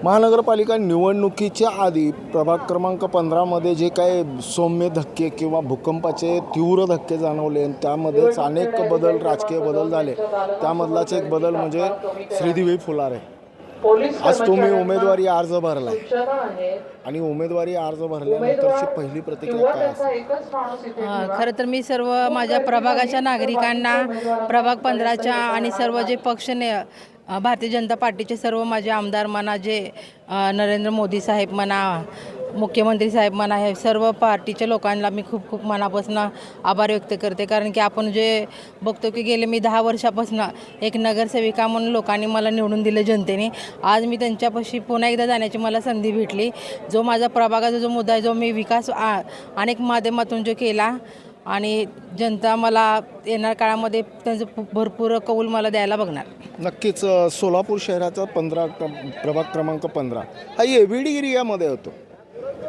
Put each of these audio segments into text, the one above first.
महानगरपालिका निवडणुकीच्या आधी प्रभाग क्रमांक 15मध्ये जे काही सौम्य धक्के किंवा भूकंपाचे तीव्र धक्के जाणवले आणि त्यामध्येच अनेक बदल, राजकीय बदल झाले. त्यामधलाच एक बदल म्हणजे श्रीदेवी फुलारे. आज तुम्ही उमेदवारी अर्ज भरला आणि उमेदवारी अर्ज भरल्यानंतरची पहिली प्रतिक्रिया काय असेल? खरं तर मी सर्व माझ्या प्रभागाच्या नागरिकांना, प्रभाग 15च्या आणि सर्व जे भारतीय जनता पार्टीचे सर्व माझे आमदार म्हणा, जे नरेंद्र मोदी साहेब म्हणा, मुख्यमंत्री साहेब म्हणा, हे सर्व पार्टीच्या लोकांना मी खूप खूप मनापासून आभार व्यक्त करते. कारण की आपण जे बघतो की गेले मी 10 वर्षापासून एक नगरसेविका म्हणून लोकांनी मला निवडून दिले जनतेने. आज मी त्यांच्यापाशी पुन्हा एकदा जाण्याची मला संधी भेटली. जो माझा प्रभागाचा जो मुद्दा आहे, जो मी विकास अनेक माध्यमातून जो केला आणि जनता मला येणाऱ्या काळामध्ये त्यांचं भरपूर कौल मला द्यायला बघणार. नक्कीच. सोलापूर शहराचा प्रभाग क्रमांक 15 हा एबीडी एरियामध्ये होतो,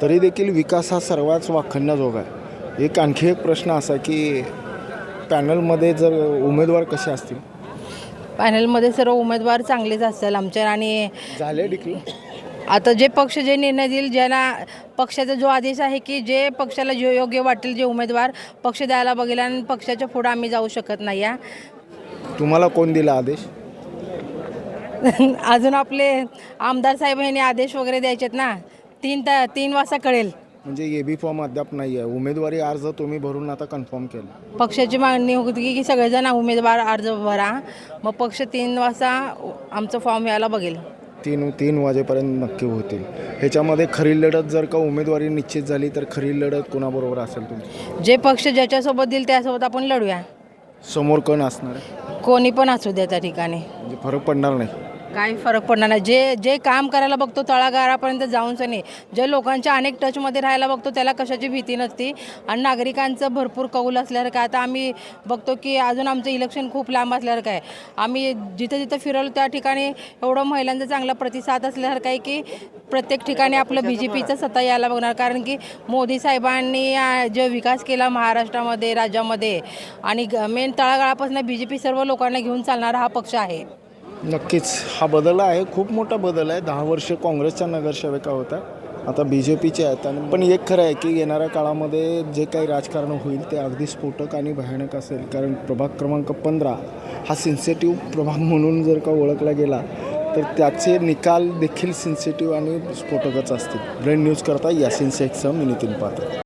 तरी देखील विकास हा सर्वांच वाखाणण्याजोगा आहे. आणखी एक प्रश्न असा की पॅनलमध्ये जर उमेदवार कसे असतील? पॅनलमध्ये सर्व उमेदवार चांगलेच असतील आमच्या. आणि झाले डिक्लेअर आता जे पक्ष जे निर्णय देईल, ज्याला पक्षाचा जो आदेश आहे की जे पक्षाला जे योग्य वाटेल, जे उमेदवार पक्ष द्यायला बघेल आणि पक्षाच्या पुढं आम्ही जाऊ शकत नाही. तुम्हाला कोण दिला आदेश? अजून आपले आमदार साहेब यांनी आदेश वगैरे द्यायचेत ना. 3 वाजता कळेल. म्हणजे एबी फॉर्म अद्याप नाही आहे. उमेदवारी अर्ज तुम्ही भरून आता कन्फर्म केलं? पक्षाची मागणी होती की सगळेजण उमेदवार अर्ज भरा, मग पक्ष 3 वाजता आमचं फॉर्म यायला बघेल. 3 वाजेपर्यंत नक्की होतील. ह्याच्यामध्ये खरी लढत जर का उमेदवारी निश्चित झाली तर खरी लढत कोणाबरोबर असेल तुमची? जे पक्ष ज्याच्यासोबत देईल त्यासोबत आपण लढूया. समोर कोण असणार आहे? कोणी पण असू द्या त्या ठिकाणी, म्हणजे फरक पडणार नाही? काही फरक पडणार नाही. जे काम करायला बघतो तळागाळापर्यंत जाऊनच नाही, जे लोकांच्या अनेक टचमध्ये राहायला बघतो त्याला कशाची भीती नसती. आणि नागरिकांचं भरपूर कौल असल्यासारखं आता आम्ही बघतो की अजून आमचं इलेक्शन खूप लांब असल्यासारखं आहे. आम्ही जिथं जिथं फिरवलं त्या ठिकाणी एवढं महिलांचा चांगला प्रतिसाद असल्यासारखं आहे की प्रत्येक ठिकाणी आपलं BJPचं सत्ता यायला बघणार. कारण की मोदी साहेबांनी जो विकास केला महाराष्ट्रामध्ये, राज्यामध्ये, आणि मेन तळागाळापासून BJP सर्व लोकांना घेऊन चालणारा हा पक्ष आहे. नक्कीच हा बदल आहे, खूप मोठा बदल आहे. 10 वर्ष काँग्रेसच्या नगरसेविका होत्या, आता BJPचे आहेत. आणि पण एक खरं आहे की येणाऱ्या काळामध्ये जे काही राजकारण होईल ते अगदी स्फोटक आणि भयानक असेल. कारण प्रभाग क्रमांक 15 हा सेन्सिटिव्ह प्रभाग म्हणून जर का ओळखला गेला तर त्याचे निकाल देखील सेन्सिटिव्ह आणि स्फोटकच असतील. ब्रेन न्यूज करता यासिन शेखसह मी नितीन पात्र.